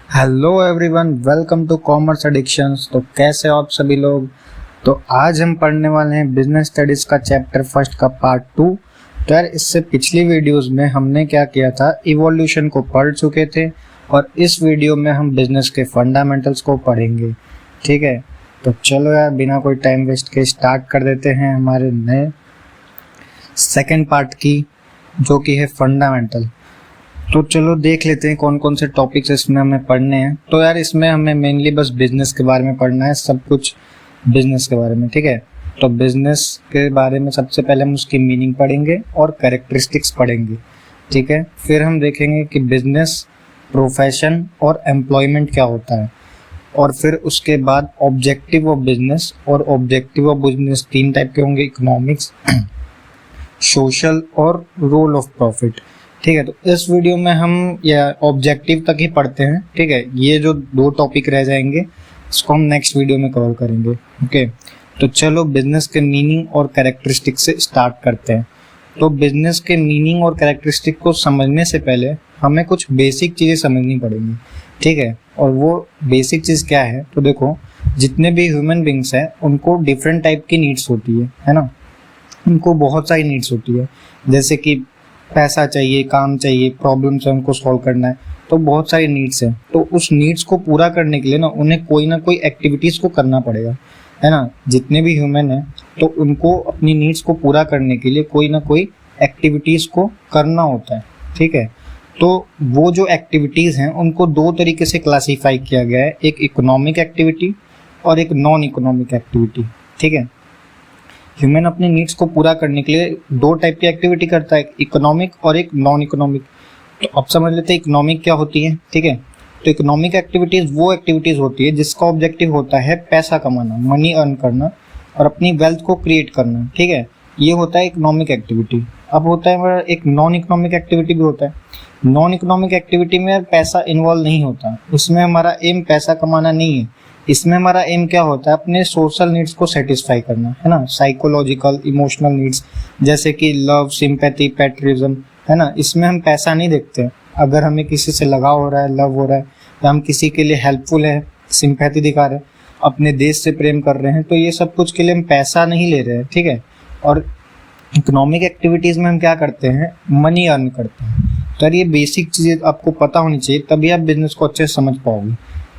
Hello everyone, welcome to commerce addictions. तो कैसे हो आप सभी लोग। तो आज हम पढ़ने वाले हैं बिजनेस स्टडीज का चैप्टर फर्स्ट का पार्ट 2। तो यार इससे पिछली वीडियोस में हमने क्या किया था, इवोल्यूशन को पढ़ चुके थे और इस वीडियो में हम बिजनेस के फंडामेंटल्स को पढ़ेंगे। ठीक है, तो चलो यार बिना कोई टाइम वेस्ट के स्टार्ट कर देते हैं हमारे नए सेकेंड पार्ट की, जो कि है फंडामेंटल। तो चलो देख लेते हैं कौन कौन से टॉपिक्स इसमें हमें पढ़ने हैं। तो यार इसमें हमें मेनली बस बिजनेस के बारे में पढ़ना है, सब कुछ बिजनेस के बारे में। ठीक है, तो बिजनेस के बारे में सबसे पहले हम उसकी मीनिंग पढ़ेंगे और कैरेक्टरिस्टिक्स पढ़ेंगे। ठीक है, फिर हम देखेंगे कि बिजनेस, प्रोफेशन और एम्प्लॉयमेंट क्या होता है, और फिर उसके बाद ऑब्जेक्टिव ऑफ बिजनेस। और ऑब्जेक्टिव ऑफ बिजनेस 3 टाइप के होंगे, इकोनॉमिक्स, सोशल और रोल ऑफ प्रॉफिट। ठीक है, तो इस वीडियो में हम या ऑब्जेक्टिव तक ही पढ़ते हैं। ठीक है, ये जो 2 टॉपिक रह जाएंगे इसको हम नेक्स्ट वीडियो में कवर करेंगे। ओके, तो चलो बिजनेस के मीनिंग और कैरेक्टरिस्टिक से स्टार्ट करते हैं। तो बिजनेस के मीनिंग और कैरेक्टरिस्टिक को समझने से पहले हमें कुछ बेसिक चीज़ें समझनी पड़ेंगी। ठीक है, और वो बेसिक चीज़ क्या है, तो देखो जितने भी ह्यूमन बींग्स हैं उनको डिफरेंट टाइप की नीड्स होती है ना। उनको बहुत सारी नीड्स होती है, जैसे कि पैसा चाहिए, काम चाहिए, प्रॉब्लम्स है उनको सॉल्व करना है, तो बहुत सारी नीड्स हैं। तो उस नीड्स को पूरा करने के लिए ना उन्हें कोई ना कोई एक्टिविटीज़ को करना पड़ेगा, है ना। जितने भी ह्यूमन हैं तो उनको अपनी नीड्स को पूरा करने के लिए कोई ना कोई एक्टिविटीज़ को करना होता है। ठीक है, तो वो जो एक्टिविटीज़ हैं उनको 2 तरीके से क्लासीफाई किया गया है, एक इकोनॉमिक एक्टिविटी और एक नॉन इकोनॉमिक एक्टिविटी। ठीक है, ह्यूमन अपनी नीड्स को पूरा करने के लिए 2 टाइप की एक्टिविटी करता है, एक इकोनॉमिक और एक नॉन इकोनॉमिक। तो अब समझ लेते हैं इकोनॉमिक क्या होती है। ठीक है, तो इकोनॉमिक एक्टिविटीज़ वो एक्टिविटीज़ होती है जिसका ऑब्जेक्टिव होता है पैसा कमाना, मनी अर्न करना और अपनी वेल्थ को क्रिएट करना। ठीक है, ये होता है इकोनॉमिक एक्टिविटी। अब होता है हमारा एक नॉन इकोनॉमिक एक्टिविटी भी होता है। नॉन इकोनॉमिक एक्टिविटी में पैसा इन्वॉल्व नहीं होता, उसमें हमारा एम पैसा कमाना नहीं है। इसमें हमारा एम क्या होता है, अपने सोशल नीड्स को सेटिस्फाई करना, है ना। साइकोलॉजिकल, इमोशनल नीड्स जैसे कि लव, सिंपैथी, पैट्रियटिज्म, है ना। इसमें हम पैसा नहीं देखते। अगर हमें किसी से लगाव हो रहा है, लव हो रहा है, या हम किसी के लिए हेल्पफुल है, सिंपैथी दिखा रहे हैं, अपने देश से प्रेम कर रहे हैं, तो ये सब कुछ के लिए हम पैसा नहीं ले रहे हैं। ठीक है, और इकोनॉमिक एक्टिविटीज़ में हम क्या करते हैं, मनी अर्न करते हैं। तो ये बेसिक चीज़ें आपको पता होनी चाहिए, तभी आप बिजनेस को अच्छे से समझ पाओगे।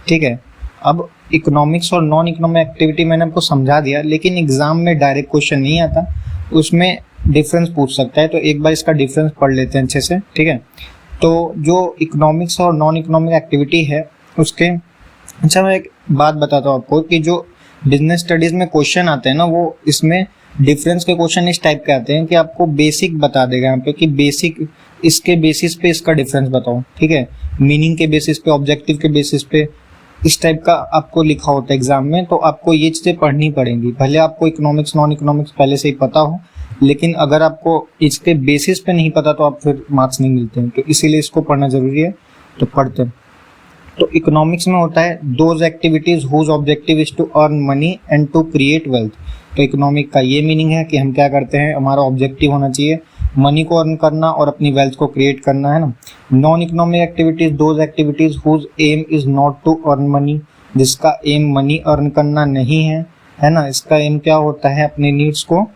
ठीक है, अब इकोनॉमिक्स और नॉन इकोनॉमिक एक्टिविटी मैंने आपको समझा दिया, लेकिन एग्जाम में डायरेक्ट क्वेश्चन नहीं आता, उसमें डिफरेंस पूछ सकता है। तो एक बार इसका डिफरेंस पढ़ लेते हैं अच्छे से। ठीक है, तो जो इकोनॉमिक्स और नॉन इकोनॉमिक एक्टिविटी है उसके, अच्छा मैं एक बात बताता हूँ आपको कि जो बिजनेस स्टडीज़ में क्वेश्चन आते हैं ना, वो इसमें डिफरेंस के क्वेश्चन इस टाइप के आते हैं कि आपको बेसिक बता देगा यहाँ पे कि बेसिक, इसके बेसिस पे इसका डिफरेंस बताओ। ठीक है, मीनिंग के बेसिस पे, ऑब्जेक्टिव के बेसिस पे, इस टाइप का आपको लिखा होता है एग्जाम में। तो आपको ये चीज़ें पढ़नी पड़ेंगी, भले आपको इकोनॉमिक्स, नॉन इकोनॉमिक्स पहले से ही पता हो, लेकिन अगर आपको इसके बेसिस पे नहीं पता तो आप फिर मार्क्स नहीं मिलते हैं। तो इसीलिए इसको पढ़ना जरूरी है, तो पढ़ते हैं। तो इकोनॉमिक्स में होता है those activities whose objective is to earn money and to create wealth. तो इकोनॉमिक का ये मीनिंग है कि हम क्या करते हैं, हमारा ऑब्जेक्टिव होना चाहिए मनी को अर्न करना और अपनी वेल्थ को क्रिएट करना, है ना। Non economic activities those activities whose aim is not to earn money, जिसका एम मनी अर्न करना नहीं है ना। इसका एम क्या होता है, अपनी नीड्स को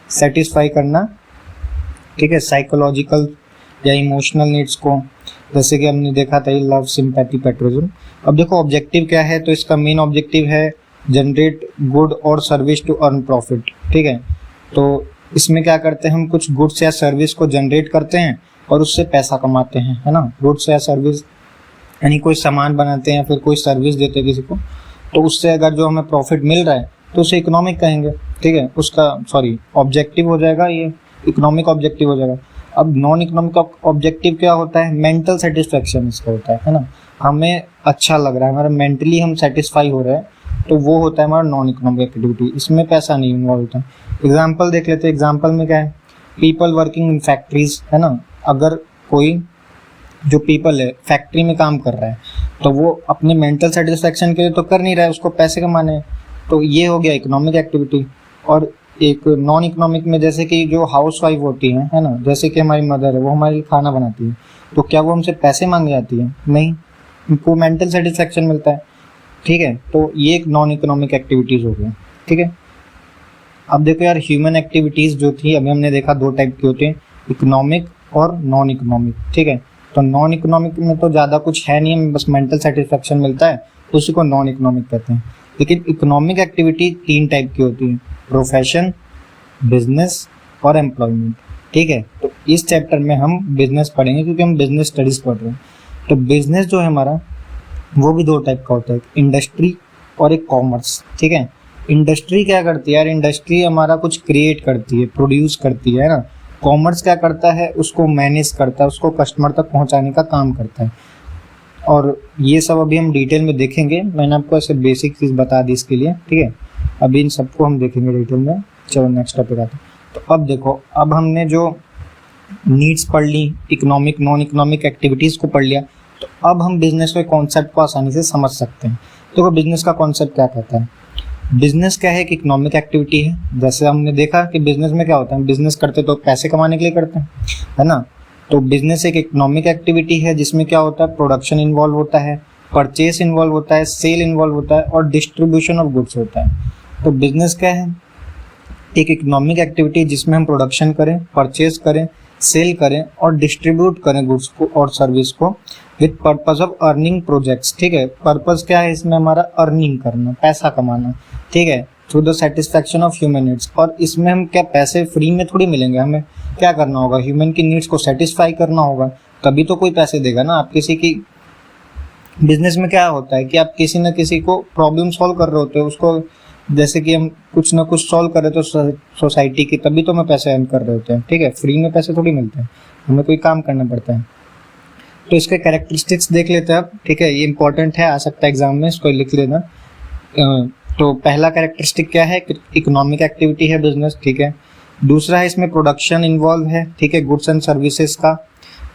सेटिस्फाई करना। ठीक है, साइकोलॉजिकल या इमोशनल नीड्स को, जैसे कि हमने देखा था लव, सिंपैथी, पैट्रियटिज्म। अब देखो ऑब्जेक्टिव क्या है, तो इसका मेन ऑब्जेक्टिव है जनरेट गुड और सर्विस टू अर्न प्रॉफिट। ठीक है, तो इसमें क्या करते हैं, हम कुछ गुड्स या सर्विस को जनरेट करते हैं और उससे पैसा कमाते हैं, है ना। गुड्स या सर्विस यानी कोई सामान बनाते हैं या फिर कोई सर्विस देते हैं किसी को, तो उससे अगर जो हमें प्रॉफिट मिल रहा है तो उसे इकोनॉमिक कहेंगे। ठीक है, उसका ऑब्जेक्टिव हो जाएगा, ये इकोनॉमिक ऑब्जेक्टिव हो जाएगा। अब नॉन इकोनॉमिक ऑब्जेक्टिव क्या होता है, मेंटल सेटिस्फेक्शन इसका होता है ना। हमें अच्छा लग रहा है, हमारा मेंटली हम सेटिस्फाई हो रहे हैं, तो वो होता है हमारा नॉन इकोनॉमिक एक्टिविटी। इसमें पैसा नहीं इन्वॉल्व होता है। एग्जाम्पल देख लेते हैं, एग्जाम्पल में क्या है, पीपल वर्किंग इन फैक्ट्रीज, है ना। अगर कोई जो पीपल है फैक्ट्री में काम कर रहा है तो वो अपने मेंटल सेटिस्फेक्शन के लिए तो कर नहीं रहा है, उसको पैसे कमाने हैं, तो ये हो गया इकोनॉमिक एक्टिविटी। और एक नॉन इकोनॉमिक में जैसे कि जो हाउस वाइफ होती हैं, है ना, जैसे कि हमारी मदर है, वो हमारे लिए खाना बनाती है, तो क्या वो हमसे पैसे मांग जाती है? नहीं, उनको मेंटल सेटिस्फेक्शन मिलता है, ठीक है। तो ये एक नॉन इकोनॉमिक एक्टिविटीज हो गई, ठीक है। अब देखो यार, ह्यूमन एक्टिविटीज जो थी अभी हमने देखा दो टाइप की होती हैं, इकोनॉमिक और नॉन इकोनॉमिक, ठीक है। तो नॉन इकोनॉमिक में तो ज़्यादा कुछ है नहीं, हमें बस मेंटल सेटिस्फेक्शन मिलता है, तो उसी को नॉन इकोनॉमिक कहते हैं। लेकिन इकोनॉमिक एक्टिविटी तीन टाइप की होती है, प्रोफेशन, बिजनेस और एम्प्लॉयमेंट, ठीक है। तो इस चैप्टर में हम बिजनेस पढ़ेंगे क्योंकि हम बिजनेस स्टडीज पढ़ रहे हैं। तो बिजनेस जो है हमारा वो भी दो टाइप का होता है, एक इंडस्ट्री और एक कॉमर्स, ठीक है। इंडस्ट्री क्या करती है यार, इंडस्ट्री हमारा कुछ क्रिएट करती है, प्रोड्यूस करती है ना। कॉमर्स क्या करता है, उसको मैनेज करता है, उसको कस्टमर तक पहुंचाने का काम करता है। और ये सब अभी हम डिटेल में देखेंगे, मैंने आपको ऐसे बेसिक चीज़ बता दी इसके लिए, ठीक है। अभी इन सबको हम देखेंगे डिटेल में। चलो नेक्स्ट टॉपिक आते हैं। तो अब देखो, अब हमने जो नीड्स पढ़ ली, इकोनॉमिक नॉन इकोनॉमिक एक्टिविटीज़ को पढ़ लिया, तो अब हम बिजनेस के कॉन्सेप्ट को आसानी से समझ सकते हैं। तो बिजनेस का कॉन्सेप्ट क्या कहता है, बिजनेस क्या है, एक इकोनॉमिक एक्टिविटी है। जैसे हमने देखा कि बिजनेस में क्या होता है, बिजनेस करते तो पैसे कमाने के लिए करते हैं, है ना। तो बिजनेस एक इकोनॉमिक एक्टिविटी है जिसमें क्या होता है, प्रोडक्शन इन्वॉल्व होता है, परचेस इन्वॉल्व होता है, सेल इन्वॉल्व होता है और डिस्ट्रीब्यूशन ऑफ गुड्स होता है। तो बिजनेस क्या है, एक इकोनॉमिक एक्टिविटी जिसमें हम प्रोडक्शन करें, परचेज करें, सेल करें और डिस्ट्रीब्यूट करें गुड्स को और सर्विस को with purpose of earning projects, ठीक है। पर्पस क्या है इसमें, हमारा अर्निंग करना, पैसा कमाना, ठीक है, through the satisfaction of human needs. और इसमें हम क्या पैसे फ्री में थोड़ी मिलेंगे, हमें क्या करना होगा, ह्यूमन की नीड्स को सेटिस्फाई करना होगा, तभी तो कोई पैसे देगा ना। आप किसी की बिजनेस में क्या होता है कि आप किसी न किसी को प्रॉब्लम सॉल्व कर रहे होते हो, उसको जैसे कि हम कुछ ना कुछ सॉल्व कर रहे तो सोसाइटी की, तभी तो हमें पैसे अर्न कर रहे होते हैं, ठीक है। फ्री में पैसे थोड़ी मिलते हैं, हमें कोई काम करना पड़ता है। तो इसके कैरेक्टरिस्टिक्स देख लेते हैं अब, ठीक है। ये इंपॉर्टेंट है, आ सकता है एग्जाम में, इसको लिख लेना। तो पहला कैरेक्टरिस्टिक क्या है, इकोनॉमिक एक्टिविटी है बिजनेस, ठीक है। दूसरा है इसमें प्रोडक्शन इन्वॉल्व है, ठीक है, गुड्स एंड सर्विसेज का।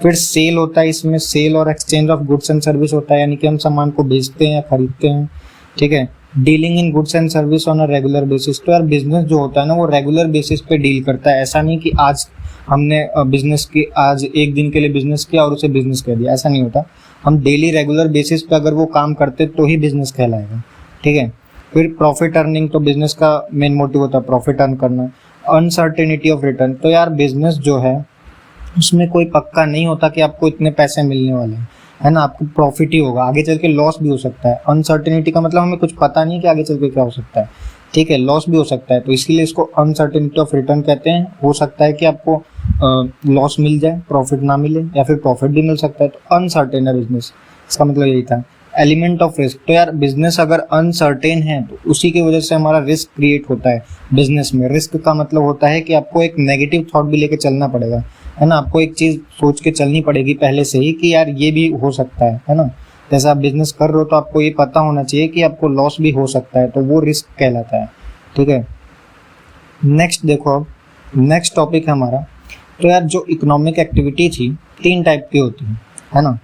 फिर सेल होता है, इसमें सेल और exchange of goods and service होता है, यानी कि हम सामान को बेचते हैं या खरीदते हैं, ठीक है। Dealing in goods and service on a regular basis. तो यार बिजनेस जो होता है ना, वो रेगुलर बेसिस पे डील करता है। ऐसा नहीं कि आज हमने बिजनेस की, आज एक दिन के लिए बिजनेस किया और उसे बिजनेस कह दिया, ऐसा नहीं होता। हम डेली रेगुलर बेसिस पे अगर वो काम करते तो ही बिजनेस कहलाएगा, ठीक है। फिर प्रॉफिट अर्निंग, तो बिजनेस का मेन मोटिव होता है प्रॉफिट अर्न करना। अनसर्टेनिटी ऑफ रिटर्न, तो यार बिजनेस जो है उसमें कोई पक्का नहीं होता कि आपको इतने पैसे मिलने वाले हैं, है ना। आपको प्रॉफिट ही होगा, आगे चल के लॉस भी हो सकता है। अनसर्टेनिटी का मतलब हमें कुछ पता नहीं कि आगे चल के क्या हो सकता है, ठीक है, लॉस भी हो सकता है। तो इसीलिए इसको अनसर्टेनिटी ऑफ रिटर्न कहते हैं। हो सकता है कि आपको लॉस मिल जाए, प्रॉफिट ना मिले, या फिर प्रॉफिट भी मिल सकता है। तो अनसर्टेन है बिजनेस, इसका मतलब यही था। एलिमेंट ऑफ रिस्क, तो यार बिजनेस अगर अनसर्टेन है तो उसी की वजह से हमारा रिस्क क्रिएट होता है बिजनेस में। रिस्क का मतलब होता है कि आपको एक नेगेटिव थॉट भी लेके चलना पड़ेगा, है ना। आपको एक चीज सोच के चलनी पड़ेगी पहले से ही कि यार ये भी हो सकता है ना। जैसे आप बिजनेस कर रहे हो तो आपको ये पता होना चाहिए कि आपको लॉस भी हो सकता है, तो वो रिस्क कहलाता है, ठीक है। नेक्स्ट देखो, अब नेक्स्ट टॉपिक है हमारा। तो यार जो इकोनॉमिक एक्टिविटी थी तीन टाइप की होती है ना।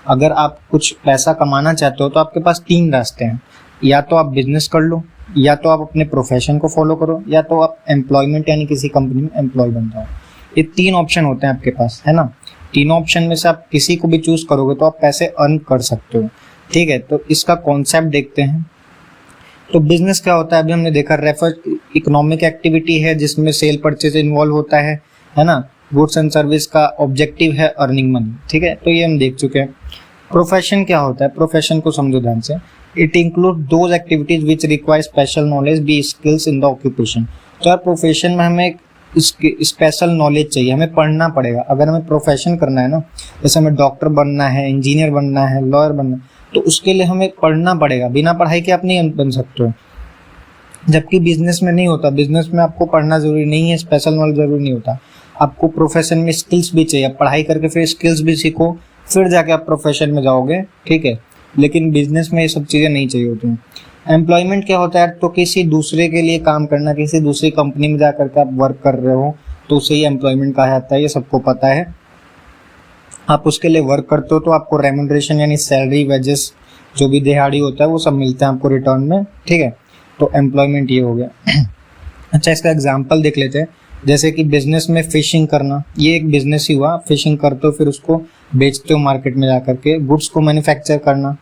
अगर आप कुछ पैसा कमाना चाहते हो तो आपके पास तीन रास्ते हैं, या तो आप बिजनेस कर लो, या तो आप अपने प्रोफेशन को फॉलो करो, या तो आप एम्प्लॉयमेंट यानी किसी कंपनी में एम्प्लॉय बन जाओ। ये तीन ऑप्शन होते हैं आपके पास, है ना। तीनों ऑप्शन में से आप किसी को भी चूज करोगे तो आप पैसे अर्न कर सकते हो, ठीक है। तो इसका कॉन्सेप्ट देखते हैं। तो बिजनेस क्या होता है, अभी हमने देखा, रेफर इकोनॉमिक एक्टिविटी है जिसमें सेल परचेज इन्वॉल्व होता है ना। गुड्स एंड सर्विस का ऑब्जेक्टिव है अर्निंग मनी, ठीक है। तो ये हम देख चुके हैं। प्रोफेशन क्या होता है, प्रोफेशन को समझो ध्यान से। It include those activities which require special knowledge be skills in the occupation. तो यार प्रोफेशन में हमें स्पेशल नॉलेज चाहिए, हमें पढ़ना पड़ेगा। अगर हमें प्रोफेशन करना है ना, जैसे हमें डॉक्टर बनना है, इंजीनियर बनना है, लॉयर बनना है, तो उसके लिए हमें पढ़ना पड़ेगा। बिना पढ़ाई के आप नहीं बन सकते हो, जबकि बिजनेस में नहीं होता। बिजनेस में आपको पढ़ना जरूरी नहीं है, स्पेशल नॉलेज जरूरी नहीं होता। आपको प्रोफेशन में स्किल्स भी चाहिए, आप पढ़ाई करके फिर स्किल्स भी सीखो, फिर जाके आप प्रोफेशन में जाओगे, ठीक है। लेकिन बिजनेस में ये सब चीज़ें नहीं चाहिए होती हैं। एम्प्लॉयमेंट क्या होता है, तो किसी दूसरे के लिए काम करना, किसी दूसरी कंपनी में जा करके आप वर्क कर रहे हो तो उसे ही एम्प्लॉयमेंट कहा जाता है, ये सबको पता है। आप उसके लिए वर्क करते हो तो आपको रेम्यूनरेशन यानी सैलरी, वेजेस, जो भी दिहाड़ी होता है वो सब मिलता है आपको रिटर्न में, ठीक है। तो एम्प्लॉयमेंट ये हो गया। अच्छा, इसका एग्जाम्पल देख लेते हैं। जैसे कि बिजनेस में फिशिंग करना, ये एक बिजनेस ही हुआ। फिशिंग करते हो फिर उसको बेचते हो मार्केट में जाकर के, गुड्स को मैन्युफैक्चर करना,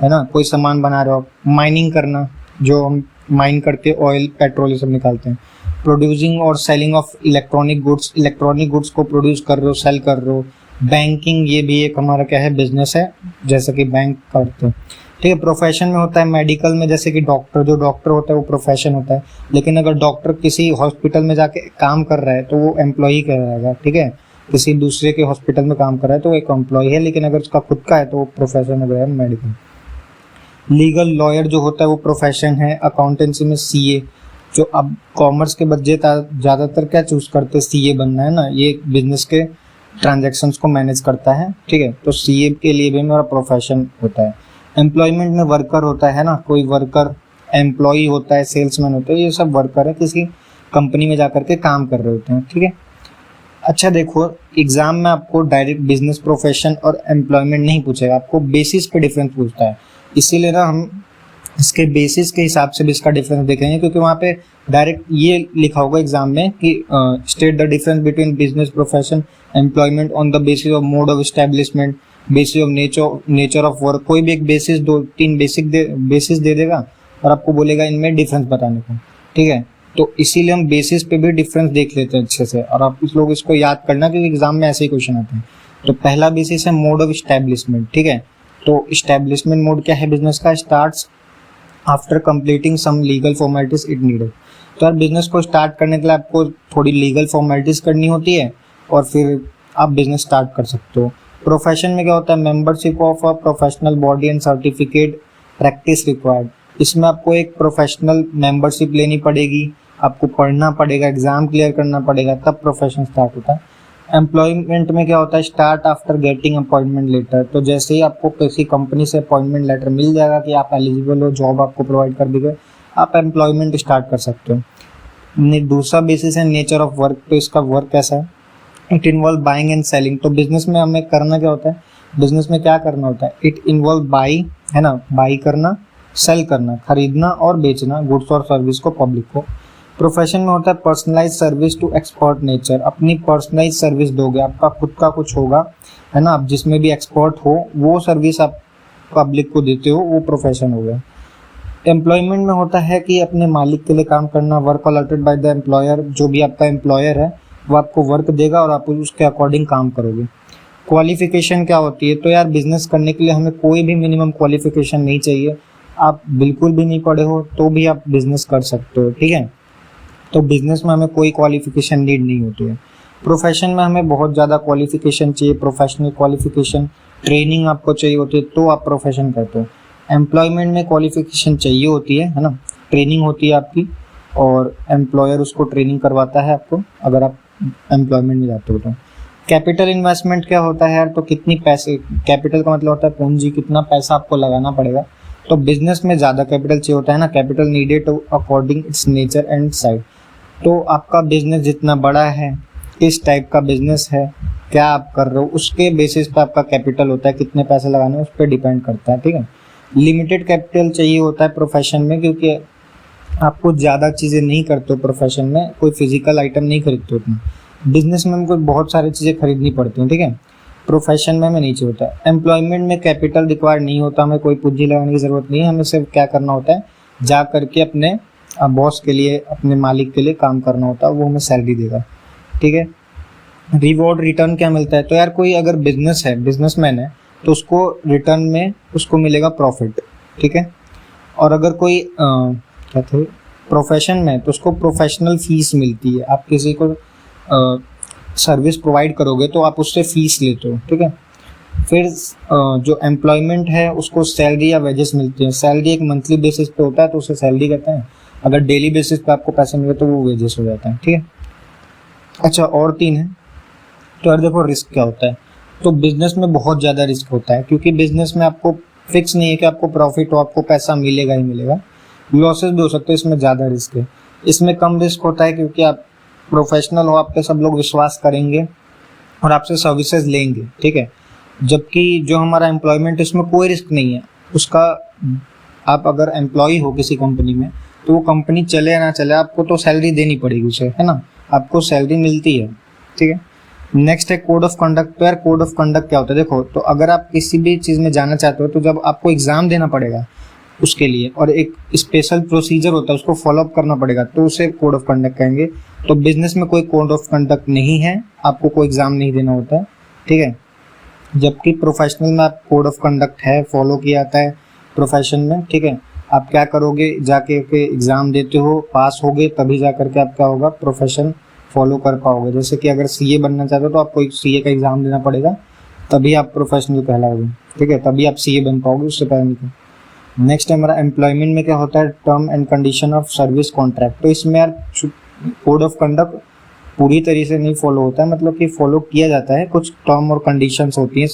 है ना, कोई सामान बना रहे हो, माइनिंग करना, जो हम माइन करके ऑयल पेट्रोल ये सब निकालते हैं, प्रोड्यूसिंग और सेलिंग ऑफ इलेक्ट्रॉनिक गुड्स को प्रोड्यूस कर रहे हो, सेल कर रहे हो, बैंकिंग, ये भी एक हमारा क्या है, बिजनेस है, जैसे कि बैंक करते हैं, ठीक है। प्रोफेशन में होता है मेडिकल में, जैसे कि डॉक्टर, जो डॉक्टर होता है वो प्रोफेशन होता है, लेकिन अगर डॉक्टर किसी हॉस्पिटल में जाके काम कर रहा है तो वो एम्प्लॉई कहलाएगा, ठीक है। किसी दूसरे के हॉस्पिटल में काम कर रहा है तो वो एक एम्प्लॉई है, लेकिन अगर उसका खुद का है तो वो प्रोफेशन हो गया मेडिकल। लीगल लॉयर जो होता है वो प्रोफेशन है। अकाउंटेंसी में सीए, जो अब कॉमर्स के बच्चे ज़्यादातर क्या चूज करते हैं, सीए बनना, है ना, ये बिजनेस के ट्रांजैक्शंस को मैनेज करता है, ठीक है। तो सीए के लिए भी मेरा प्रोफेशन होता है। एम्प्लॉयमेंट में वर्कर होता है ना, कोई वर्कर, एम्प्लॉई होता है, सेल्समैन होता है, ये सब वर्कर है, किसी कंपनी में जाकर के काम कर रहे होते हैं, ठीक है। अच्छा देखो, एग्जाम में आपको डायरेक्ट बिजनेस प्रोफेशन और एम्प्लॉयमेंट नहीं पूछेगा, आपको बेसिस पे डिफरेंस पूछता है, इसीलिए ना हम इसके बेसिस के हिसाब से भी इसका डिफरेंस देखेंगे, क्योंकि वहाँ पे डायरेक्ट ये लिखा होगा एग्जाम में कि state the difference between business profession employment on the basis of mode of establishment, basis of nature of work, कोई भी एक बेसिस, 2-3 बेसिस दे देगा और आपको बोलेगा इनमें डिफरेंस बताने को, ठीक है। तो इसीलिए हम बेसिस पे भी डिफरेंस देख लेते हैं अच्छे से, और आप लोग इसको याद करना क्योंकि एग्जाम में ऐसे ही क्वेश्चन आते हैं। तो पहला बेसिस है मोड ऑफ एस्टेब्लिशमेंट, ठीक है। तो एस्टेब्लिशमेंट मोड क्या है बिजनेस का, starts after completing some legal formalities it needed. तो यार बिजनेस को स्टार्ट करने के लिए आपको थोड़ी लीगल फॉर्मेलिटीज करनी होती है और फिर आप बिजनेस स्टार्ट कर सकते हो। प्रोफेशन में क्या होता है, membership of a professional body and certificate practice required. इसमें आपको एक प्रोफेशनल मेंबरशिप लेनी पड़ेगी, आपको पढ़ना पड़ेगा, एग्जाम क्लियर करना पड़ेगा, तब प्रोफेशन स्टार्ट होता है। एम्प्लॉयमेंट में क्या होता है, start after getting appointment letter. तो जैसे ही आपको किसी कंपनी से अपॉइंटमेंट लेटर मिल जाएगा कि आप एलिजिबल हो, जॉब आपको प्रोवाइड कर दी गई, आप एम्प्लॉयमेंट स्टार्ट कर सकते हो। दूसरा बेसिस है नेचर ऑफ वर्क। तो इसका वर्क कैसा है, it involve buying and selling. तो बिजनेस में हमें करना क्या होता है, बिजनेस में क्या करना होता है, इट इन्वॉल्व बाई, है ना, बाई करना, सेल करना, खरीदना और बेचना गुड्स और सर्विस को, पब्लिक को। प्रोफेशन में होता है personalise service to expert nature. अपनी पर्सनलाइज सर्विस दोगे, आपका खुद का कुछ होगा, है ना, आप जिसमें भी एक्सपर्ट हो वो सर्विस आप पब्लिक को देते हो, वो प्रोफेशन हो गया। एम्प्लॉयमेंट में होता है कि अपने मालिक के लिए काम करना, work allotted by the employer. जो भी आपका एम्प्लॉयर है वो आपको वर्क देगा और आप उसके अकॉर्डिंग काम करोगे। क्वालिफिकेशन क्या होती है, तो यार बिजनेस करने के लिए हमें कोई भी मिनिमम क्वालिफिकेशन नहीं चाहिए। आप बिल्कुल भी नहीं पढ़े हो तो भी आप बिजनेस कर सकते हो, ठीक है। तो बिजनेस में हमें कोई क्वालिफिकेशन नीड नहीं होती है। प्रोफेशन में हमें बहुत ज़्यादा क्वालिफिकेशन चाहिए, प्रोफेशनल क्वालिफिकेशन, ट्रेनिंग आपको चाहिए होती है तो आप प्रोफेशन करते हो। एम्प्लॉयमेंट में क्वालिफिकेशन चाहिए होती है ना, ट्रेनिंग होती है आपकी और एम्प्लॉयर उसको ट्रेनिंग करवाता है आपको अगर आप एम्प्लॉयमेंट में जाते हो तो। कैपिटल इन्वेस्टमेंट क्या होता है यार, तो कितनी पैसे, कैपिटल का मतलब होता है पूंजी, कितना पैसा आपको लगाना पड़ेगा। तो बिजनेस में ज़्यादा कैपिटल चाहिए होता है ना, capital needed according it's nature and size. तो आपका बिजनेस जितना बड़ा है, किस टाइप का बिजनेस है, क्या आप कर रहे हो, उसके बेसिस पे आपका कैपिटल होता है, कितने पैसे लगाने उस पर डिपेंड करता है, ठीक है। लिमिटेड कैपिटल चाहिए होता है प्रोफेशन में, क्योंकि आप कुछ ज़्यादा चीज़ें नहीं करते हो प्रोफेशन में, कोई फिजिकल आइटम नहीं खरीदते हो उतना। बिजनेस में हमको बहुत सारी चीज़ें खरीदनी पड़ती हैं, ठीक है। प्रोफेशन में हमें नहीं चाहिए होता है। एम्प्लॉयमेंट में कैपिटल रिक्वायर्ड नहीं होता, हमें कोई पूंजी लगाने की ज़रूरत नहीं है, हमें सिर्फ क्या करना होता है, जा करके अपने बॉस के लिए, अपने मालिक के लिए काम करना होता है, वो हमें सैलरी देगा, ठीक है। रिवॉर्ड रिटर्न क्या मिलता है, तो यार कोई अगर बिजनेस है, बिजनेसमैन है, तो उसको रिटर्न में उसको मिलेगा प्रॉफिट, ठीक है। और अगर कोई क्या थे प्रोफेशन में, तो उसको प्रोफेशनल फीस मिलती है। आप किसी को सर्विस प्रोवाइड करोगे तो आप उससे फीस लेते हो, ठीक है। फिर जो एम्प्लॉयमेंट है उसको सैलरी या वेजेस मिलती है। सैलरी एक मंथली बेसिस पे होता है तो उसे सैलरी कहते हैं, अगर डेली बेसिस पे आपको पैसे मिले तो वो वेजेस हो जाता है, ठीक है। अच्छा, और 3 है। तो यार देखो रिस्क क्या होता है, तो बिजनेस में बहुत ज़्यादा रिस्क होता है, क्योंकि बिजनेस में आपको फिक्स नहीं है कि आपको प्रॉफिट हो, आपको पैसा मिलेगा ही मिलेगा, लॉसेस भी हो सकते हैं, इसमें ज़्यादा रिस्क है। इसमें कम रिस्क होता है क्योंकि आप प्रोफेशनल हो, आप पे सब लोग विश्वास करेंगे और आपसे सर्विसेज लेंगे, ठीक है। जबकि जो हमारा एम्प्लॉयमेंट, इसमें कोई रिस्क नहीं है उसका। आप अगर एम्प्लॉय हो किसी कंपनी में, तो वो कंपनी चले या ना चले, आपको तो सैलरी देनी पड़ेगी उसे, है ना, आपको सैलरी मिलती है, ठीक है। नेक्स्ट है कोड ऑफ कंडक्ट। तो यार कोड ऑफ कंडक्ट क्या होता है, देखो तो अगर आप किसी भी चीज़ में जाना चाहते हो तो जब आपको एग्जाम देना पड़ेगा उसके लिए और एक स्पेशल प्रोसीजर होता है उसको फॉलो अप करना पड़ेगा, तो उसे कोड ऑफ कंडक्ट कहेंगे। तो बिजनेस में कोई कोड ऑफ कंडक्ट नहीं है, आपको कोई एग्जाम नहीं देना होता है, ठीक है। जबकि प्रोफेशनल में आप कोड ऑफ कंडक्ट है, फॉलो किया जाता है प्रोफेशन में, ठीक है। आप क्या करोगे, जाके के एग्ज़ाम देते हो, पास होगे तभी जा करके आप क्या होगा, प्रोफेशन फॉलो कर पाओगे। जैसे कि अगर सीए बनना चाहते हो तो आपको सीए का एग्ज़ाम देना पड़ेगा, तभी आप प्रोफेशनल कहलाओगे, ठीक है, तभी आप सीए बन पाओगे, उससे पहले नहीं। नेक्स्ट है हमारा एम्प्लॉयमेंट में क्या होता है, term and condition of service contract. तो इसमें यार कोड ऑफ कंडक्ट पूरी तरीके से नहीं फॉलो होता है, मतलब कि फॉलो किया जाता है, कुछ टर्म और कंडीशंस होती हैं,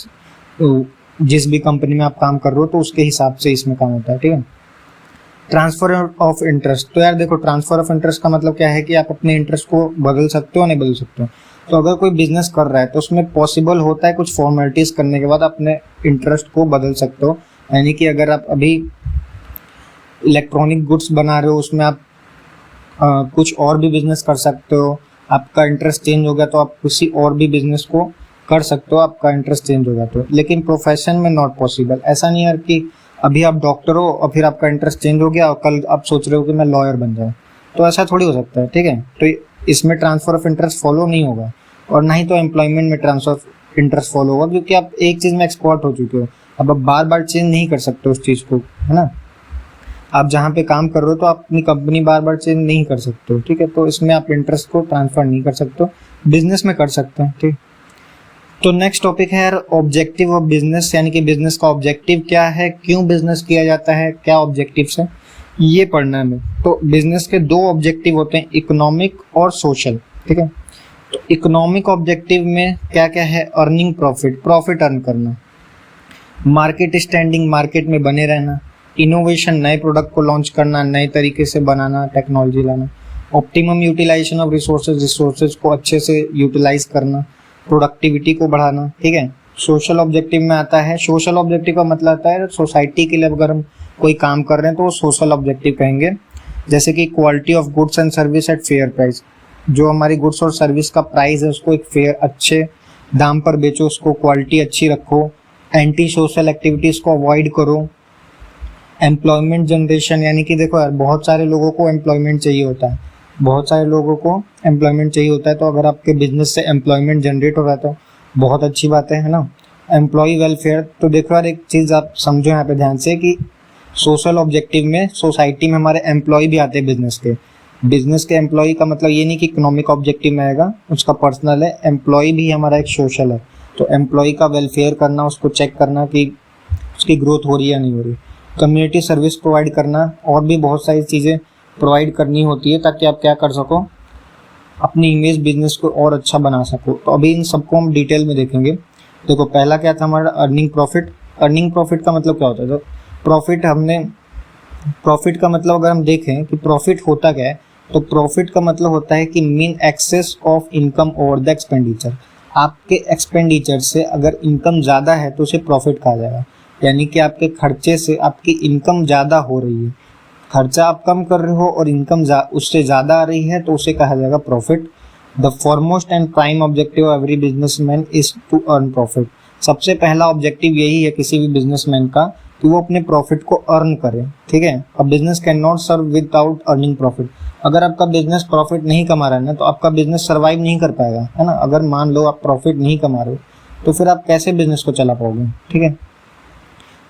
तो जिस भी कंपनी में आप काम कर रहे हो तो उसके हिसाब से इसमें काम होता है, ठीक है। Transfer of interest. तो यार देखो ट्रांसफर ऑफ इंटरेस्ट का मतलब क्या है कि आप अपने इंटरेस्ट को बदल सकते हो, नहीं बदल सकते हो। तो अगर कोई बिजनेस कर रहा है तो उसमें पॉसिबल होता है कुछ फॉर्मेलिटीज करने के बाद अपने इंटरेस्ट को बदल सकते हो। यानी कि अगर आप अभी इलेक्ट्रॉनिक गुड्स बना रहे हो, उसमें आप कुछ और भी बिजनेस कर सकते हो, आपका इंटरेस्ट चेंज हो गया तो आप किसी और भी बिजनेस को कर सकते हो, आपका इंटरेस्ट चेंज हो गया तो। लेकिन प्रोफेशन में नॉट पॉसिबल। ऐसा नहीं है कि अभी आप डॉक्टर हो और फिर आपका इंटरेस्ट चेंज हो गया और कल आप सोच रहे हो कि मैं लॉयर बन जाऊँ, तो ऐसा थोड़ी हो सकता है, ठीक है। तो इसमें ट्रांसफर ऑफ इंटरेस्ट फॉलो नहीं होगा, और ना ही तो एम्प्लॉयमेंट में ट्रांसफर ऑफ इंटरेस्ट फॉलो होगा, क्योंकि आप एक चीज़ में एक्सपर्ट हो चुके हो। अब आप बार बार चेंज नहीं कर सकते उस चीज़ को, है ना। आप जहाँ पे काम कर रहे हो तो आप अपनी कंपनी बार बार चेंज नहीं कर सकते हो, ठीक है। तो इसमें आप इंटरेस्ट को ट्रांसफर नहीं कर सकते हो, बिजनेस में कर सकते हैं, ठीक। तो नेक्स्ट टॉपिक है यार ऑब्जेक्टिव ऑफ बिजनेस, यानी कि बिजनेस का ऑब्जेक्टिव क्या है, क्यों बिजनेस किया जाता है, क्या ऑब्जेक्टिव्स है, ये पढ़ना है हमें। तो बिजनेस के दो ऑब्जेक्टिव होते हैं, इकोनॉमिक और सोशल, ठीक है। तो इकोनॉमिक ऑब्जेक्टिव में क्या क्या है, अर्निंग प्रॉफिट, प्रॉफिट अर्न करना, मार्केट स्टैंडिंग, मार्केट में बने रहना, इनोवेशन, नए प्रोडक्ट को लॉन्च करना, नए तरीके से बनाना, टेक्नोलॉजी लाना, optimum utilisation of resources, resources को अच्छे से यूटिलाइज करना, प्रोडक्टिविटी को बढ़ाना, ठीक है। सोशल ऑब्जेक्टिव में आता है, सोशल ऑब्जेक्टिव का मतलब आता है सोसाइटी के लिए अगर हम कोई काम कर रहे हैं तो वो सोशल ऑब्जेक्टिव कहेंगे। जैसे कि quality of goods and service eight fair price, जो हमारी गुड्स और सर्विस का प्राइस है उसको एक फेयर अच्छे दाम पर बेचो, उसको क्वालिटी अच्छी रखो, एंटी सोशल एक्टिविटीज़ को अवॉइड करो। एम्प्लॉयमेंट जनरेशन, यानी कि देखो यार बहुत सारे लोगों को एम्प्लॉयमेंट चाहिए होता है, बहुत सारे लोगों को एम्प्लॉयमेंट चाहिए होता है, तो अगर आपके बिजनेस से एम्प्लॉयमेंट जनरेट हो रहा है तो बहुत अच्छी बात है ना। एम्प्लॉय वेलफेयर, तो देखो यार एक चीज़ आप समझो यहाँ पे ध्यान से कि सोशल ऑब्जेक्टिव में सोसाइटी में हमारे एम्प्लॉय भी आते हैं बिजनेस के एम्प्लॉय का मतलब ये नहीं कि इकोनॉमिक ऑब्जेक्टिव में आएगा, उसका पर्सनल है, एम्प्लॉय भी हमारा एक सोशल है। तो एम्प्लॉय का वेलफेयर करना, उसको चेक करना कि उसकी ग्रोथ हो रही है या नहीं हो रही, कम्युनिटी सर्विस प्रोवाइड करना, और भी बहुत सारी चीज़ें प्रोवाइड करनी होती है ताकि आप क्या कर सको, अपनी इमेज बिजनेस को और अच्छा बना सको। तो अभी इन सबको हम डिटेल में देखेंगे। देखो पहला क्या था हमारा, अर्निंग प्रॉफिट। अर्निंग प्रॉफिट का मतलब क्या होता है, तो प्रॉफिट का मतलब अगर हम देखें कि प्रॉफिट होता क्या है, तो प्रॉफिट का मतलब होता है कि mean excess of income over the expenditure. आपके एक्सपेंडिचर से अगर इनकम ज़्यादा है तो उसे प्रॉफिट कहा जाएगा, यानी कि आपके खर्चे से आपकी इनकम ज़्यादा हो रही है, खर्चा आप कम कर रहे हो और इनकम उससे ज़्यादा आ रही है, तो उसे कहा जाएगा profit. The foremost and prime objective of every businessman is to earn profit. सबसे पहला ऑब्जेक्टिव यही है किसी भी बिजनेसमैन का कि वो अपने प्रॉफिट को अर्न करे, ठीक है। A business can not serve without earning profit. अगर आपका बिजनेस प्रॉफिट नहीं कमा रहा है ना तो आपका बिजनेस सर्वाइव नहीं कर पाएगा, है ना। अगर मान लो आप प्रॉफिट नहीं कमा रहे हो तो फिर आप कैसे बिजनेस को चला पाओगे, ठीक है।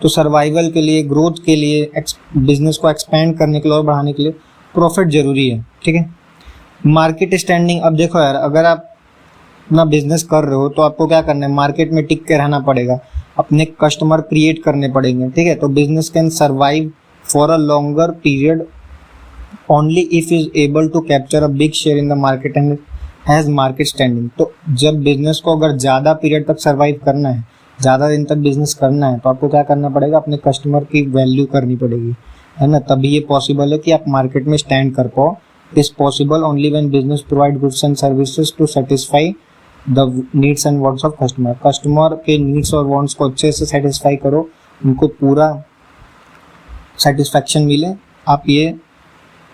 तो सर्वाइवल के लिए, ग्रोथ के लिए, बिजनेस को एक्सपेंड करने के लिए और बढ़ाने के लिए प्रॉफिट जरूरी है, ठीक है। मार्केट स्टैंडिंग, अब देखो यार अगर आप अपना बिजनेस कर रहे हो तो आपको क्या करना है, मार्केट में टिक के रहना पड़ेगा, अपने कस्टमर क्रिएट करने पड़ेंगे, ठीक है। तो business can survive for a longer period only if is able to capture a big share in the market and has market standing. तो जब बिजनेस को अगर ज़्यादा पीरियड तक सर्वाइव करना है, ज़्यादा दिन तक बिजनेस करना है, तो आपको क्या करना पड़ेगा, अपने कस्टमर की वैल्यू करनी पड़ेगी, है ना। तभी ये पॉसिबल है कि आप मार्केट में स्टैंड कर पाओ। Is possible only when business provide goods and services to satisfy the needs and wants of customer. Customer के नीड्स और वांट्स को अच्छे से सेटिस्फाई करो, उनको पूरा सेटिस्फैक्शन मिले, आप ये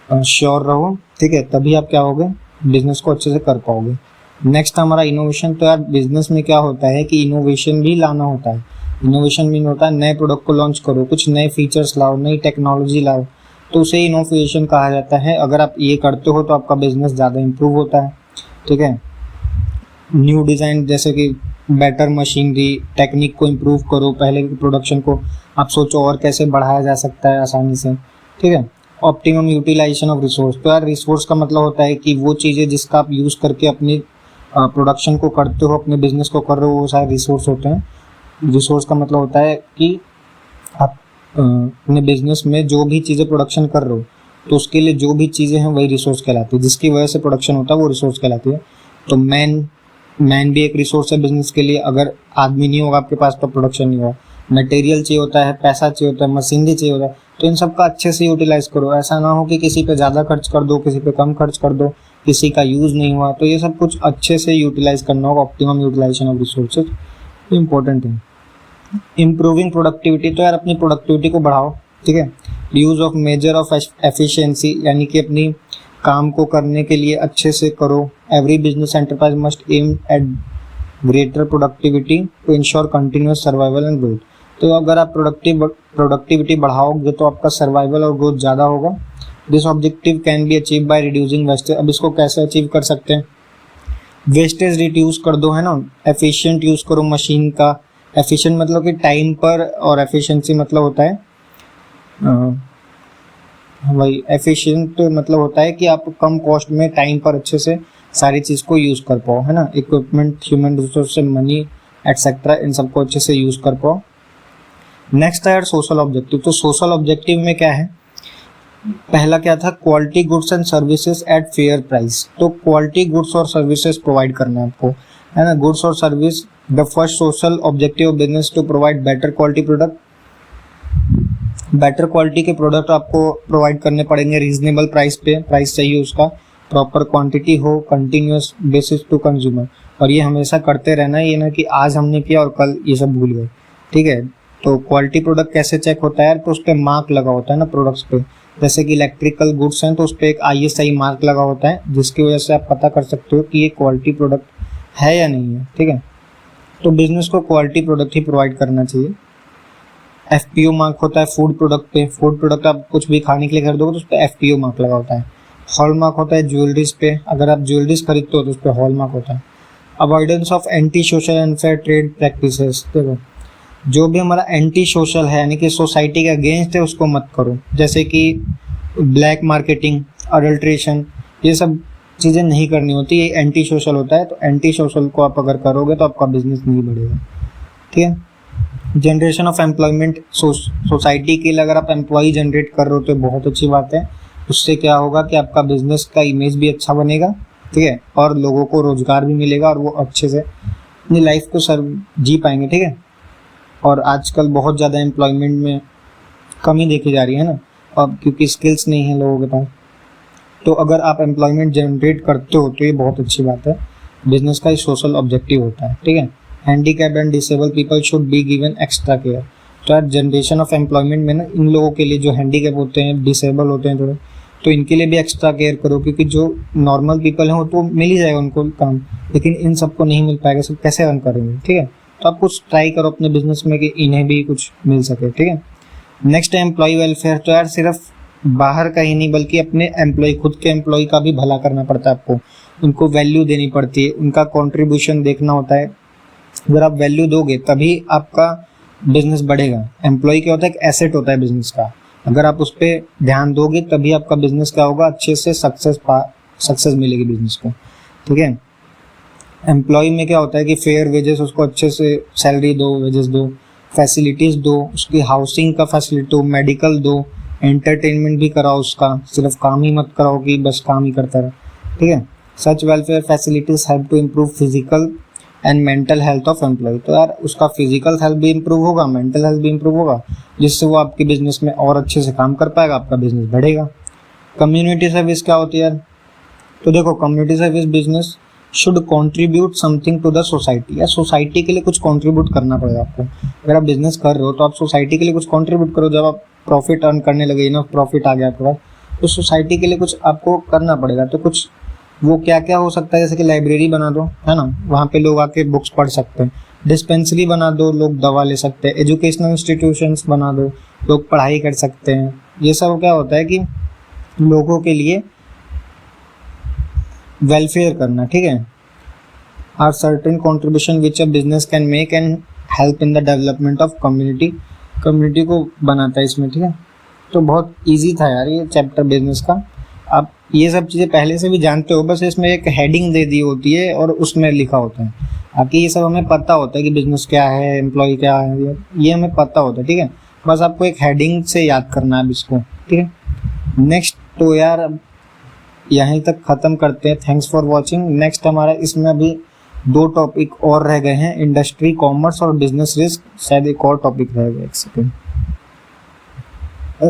श्योर रहो, ठीक है। तभी आप क्या होगे, बिजनेस को अच्छे से कर पाओगे। नेक्स्ट हमारा इनोवेशन। तो यार बिजनेस में क्या होता है कि इनोवेशन भी लाना होता है। इनोवेशन मीन होता है नए प्रोडक्ट को लॉन्च करो, कुछ नए फीचर्स लाओ, नई टेक्नोलॉजी लाओ, तो उसे इनोवेशन कहा जाता है। अगर आप ये करते हो तो आपका बिजनेस ज़्यादा इम्प्रूव होता है, ठीक है। न्यू डिज़ाइन, जैसे कि बेटर मशीनरी, टेक्निक को इम्प्रूव करो, पहले की प्रोडक्शन को आप सोचो और कैसे बढ़ाया जा सकता है आसानी से, ठीक है। Optimum utilisation of resource. तो यार रिसोर्स का मतलब होता है कि वो चीज़ें जिसका आप यूज़ करके अपनी प्रोडक्शन को करते हो, अपने बिजनेस को कर रहे हो, वो सारे रिसोर्स होते हैं। रिसोर्स का मतलब होता है कि आप अपने बिजनेस में जो भी चीज़ें प्रोडक्शन कर रहे हो तो उसके लिए जो भी चीज़ें हैं वही रिसोर्स कहलाती है, जिसकी वजह से प्रोडक्शन होता है वो रिसोर्स कहलाती है। तो मैन भी एक रिसोर्स है बिजनेस के लिए। अगर आदमी नहीं होगा आपके पास तो प्रोडक्शन नहीं होगा। मटेरियल चाहिए होता है, पैसा चाहिए होता है, मशीनरी चाहिए होता है। तो इन सब का अच्छे से यूटिलाइज करो। ऐसा ना हो कि किसी पे ज़्यादा खर्च कर दो, किसी पे कम खर्च कर दो, किसी का यूज़ नहीं हुआ। तो ये सब कुछ अच्छे से यूटिलाइज करना होगा। Optimum utilisation of resources important है। Improving productivity. तो यार अपनी प्रोडक्टिविटी को बढ़ाओ, ठीक है। Use of major of efficiency, यानी कि अपनी काम को करने के लिए अच्छे से करो। Every business enterprise must aim at greater productivity to ensure continuous survival and growth. तो अगर आप प्रोडक्टिविटी बढ़ाओगे तो आपका सर्वाइवल और ग्रोथ ज़्यादा होगा। This objective can be achieve by reducing wastage. अब इसको कैसे अचीव कर सकते हैं? वेस्टेज रिड्यूस कर दो, है ना। एफिशिएंट यूज़ करो मशीन का। एफिशिएंट मतलब कि टाइम पर, और एफिशिएंसी मतलब होता है वही एफिशिएंट मतलब होता है कि आप कम कॉस्ट में टाइम पर अच्छे से सारी चीज़ को यूज़ कर पाओ, है ना। Equipment, human resource, money etcetera, इन सबको अच्छे से यूज़ कर पाओ। नेक्स्ट है यार सोशल ऑब्जेक्टिव। तो सोशल ऑब्जेक्टिव में क्या है? पहला क्या था? Quality goods and services at fair price. तो क्वालिटी गुड्स और सर्विसेज प्रोवाइड करना है आपको, है ना। गुड्स और service. The first social objective of business to provide better quality product. Better quality के प्रोडक्ट आपको प्रोवाइड करने पड़ेंगे रीजनेबल प्राइस पे। प्राइस चाहिए उसका, प्रॉपर क्वांटिटी हो, कंटिन्यूस बेसिस टू कंज्यूमर। और ये हमेशा करते रहना है, ये ना कि आज हमने किया और कल ये सब भूल गए, ठीक है। तो क्वालिटी प्रोडक्ट कैसे चेक होता है यार? तो उस पर मार्क लगा होता है ना प्रोडक्ट्स पे। जैसे कि इलेक्ट्रिकल गुड्स हैं तो उस पर एक ISI मार्क लगा होता है, जिसकी वजह से आप पता कर सकते हो कि ये क्वालिटी प्रोडक्ट है या नहीं है, ठीक है। तो बिजनेस को क्वालिटी प्रोडक्ट ही प्रोवाइड करना चाहिए। FPO मार्क होता है फूड प्रोडक्ट पे। फूड प्रोडक्ट आप कुछ भी खाने के लिए खरीदोगे तो उस पर FPO मार्क लगा होता है। हॉल मार्क होता है ज्वेलरीज पे। अगर आप ज्वेलरीज खरीदते हो तो उस पर हॉल मार्क होता है। Avoidance of anti social and fair trade practices. देखो, जो भी हमारा एंटी सोशल है, यानी कि सोसाइटी के अगेंस्ट है, उसको मत करो। जैसे कि ब्लैक मार्केटिंग, अडल्ट्रेशन, ये सब चीज़ें नहीं करनी होती, ये एंटी सोशल होता है। तो एंटी सोशल को आप अगर करोगे तो आपका बिजनेस नहीं बढ़ेगा, ठीक है। Generation of employment. सोसाइटी के लिए अगर आप एम्प्लॉय जनरेट कर रहे हो तो बहुत अच्छी बात है। उससे क्या होगा कि आपका बिजनेस का इमेज भी अच्छा बनेगा, ठीक है, और लोगों को रोजगार भी मिलेगा और वो अच्छे से अपनी लाइफ को जी पाएंगे, ठीक है। और आजकल बहुत ज़्यादा एम्प्लॉयमेंट में कमी देखी जा रही है ना, अब क्योंकि स्किल्स नहीं है लोगों के पास। तो अगर आप एम्प्लॉयमेंट जनरेट करते हो तो ये बहुत अच्छी बात है। बिजनेस का ही सोशल ऑब्जेक्टिव होता है, ठीक है। Handicap and disable people should be given extra care. तो यार जनरेशन ऑफ एम्प्लॉयमेंट में ना इन लोगों के लिए जो हैंडीकैप होते हैं, डिसेबल होते हैं थोड़े, तो इनके लिए भी एक्स्ट्रा केयर करो, क्योंकि जो नॉर्मल पीपल हैं वो तो मिल ही जाएगा उनको काम, लेकिन इन सबको नहीं मिल पाएगा। सब कैसे अर्न करेंगे, ठीक है। तो आप कुछ ट्राई करो अपने बिजनेस में कि इन्हें भी कुछ मिल सके, ठीक है। नेक्स्ट है एम्प्लॉय वेलफेयर। तो यार सिर्फ बाहर का ही नहीं बल्कि अपने एम्प्लॉय, खुद के एम्प्लॉय का भी भला करना पड़ता है आपको। उनको वैल्यू देनी पड़ती है, उनका कॉन्ट्रीब्यूशन देखना होता है। अगर आप वैल्यू दोगे तभी आपका बिजनेस बढ़ेगा। एम्प्लॉय क्या होता है? एक एसेट होता है बिजनेस का। अगर आप उस पर ध्यान दोगे तभी आपका बिजनेस क्या होगा, अच्छे से सक्सेस मिलेगी बिजनेस को, ठीक है। एम्प्लॉय में क्या होता है कि फेयर वेजेस, उसको अच्छे से सैलरी दो, वेजेस दो, फैसिलिटीज़ दो, उसकी हाउसिंग का फैसिलिटी दो, मेडिकल दो, एंटरटेनमेंट भी कराओ उसका, सिर्फ काम ही मत कराओ कि बस काम ही करता रहे, ठीक है। Such welfare facilities help to improve physical and mental health of employ. तो यार उसका फिजिकल हेल्थ भी इम्प्रूव होगा, मेंटल हेल्थ भी इम्प्रूव होगा, जिससे वो आपके बिजनेस में और अच्छे से काम कर पाएगा, आपका बिजनेस बढ़ेगा। कम्युनिटी सर्विस क्या होती है यार? तो देखो, community service business should contribute something to the society. या सोसाइटी के लिए कुछ कॉन्ट्रीब्यूट करना पड़ेगा आपको। अगर आप बिजनेस कर रहे हो तो आप सोसाइटी के लिए कुछ कॉन्ट्रीब्यूट करो। जब आप प्रॉफिट अर्न करने लगे, इनफ प्रॉफिट आ गया आपके पास, तो सोसाइटी के लिए कुछ आपको करना पड़ेगा। तो कुछ वो क्या क्या हो सकता है, जैसे कि लाइब्रेरी बना दो, है ना, वहाँ पे लोग आके बुक्स पढ़ सकते हैं। डिस्पेंसरी बना दो, लोग दवा ले सकते हैं। एजुकेशनल इंस्टीट्यूशंस बना दो, लोग पढ़ाई कर सकते हैं। ये सब क्या होता है कि लोगों के लिए वेलफेयर करना, ठीक है। Are certain contribution which a business can make and help in the development of community. Community को बनाता है इसमें, ठीक है। तो बहुत इजी था यार ये चैप्टर बिजनेस का। आप ये सब चीज़ें पहले से भी जानते हो, बस इसमें एक हेडिंग दे दी होती है और उसमें लिखा होता है। बाकी ये सब हमें पता होता है कि बिजनेस क्या है, एम्प्लॉय क्या है, ये हमें पता होता है, ठीक है। बस आपको एक हेडिंग से याद करना है अब इसको, ठीक है। नेक्स्ट तो यार अब यहीं तक ख़त्म करते हैं। Thanks for watching. नेक्स्ट हमारा इसमें अभी 2 टॉपिक और रह गए हैं, इंडस्ट्री, कॉमर्स और बिजनेस रिस्क। शायद एक और टॉपिक रह गया, एक सेकेंड।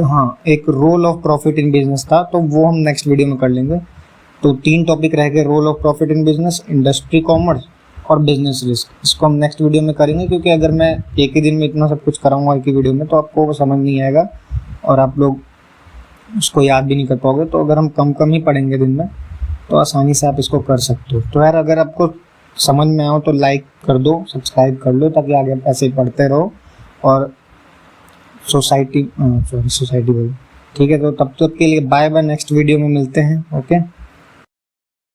हाँ, एक role of profit in business था, तो वो हम नेक्स्ट वीडियो में कर लेंगे। तो 3 टॉपिक रह गए, role of profit in business, industry, commerce और बिजनेस रिस्क। इसको हम नेक्स्ट वीडियो में करेंगे, क्योंकि अगर मैं एक ही दिन में इतना सब कुछ कराऊंगा एक ही वीडियो में तो आपको वो समझ नहीं आएगा और आप लोग उसको याद भी नहीं कर पाओगे। तो अगर हम कम कम ही पढ़ेंगे दिन में तो आसानी से आप इसको कर सकते हो। तो यार अगर आपको समझ में आओ तो लाइक कर दो, सब्सक्राइब कर लो, ताकि आगे ऐसे ही पढ़ते रहो। और सोसाइटी बोल, ठीक है। तो तब तक के लिए बाय बाय, नेक्स्ट वीडियो में मिलते हैं। ओके।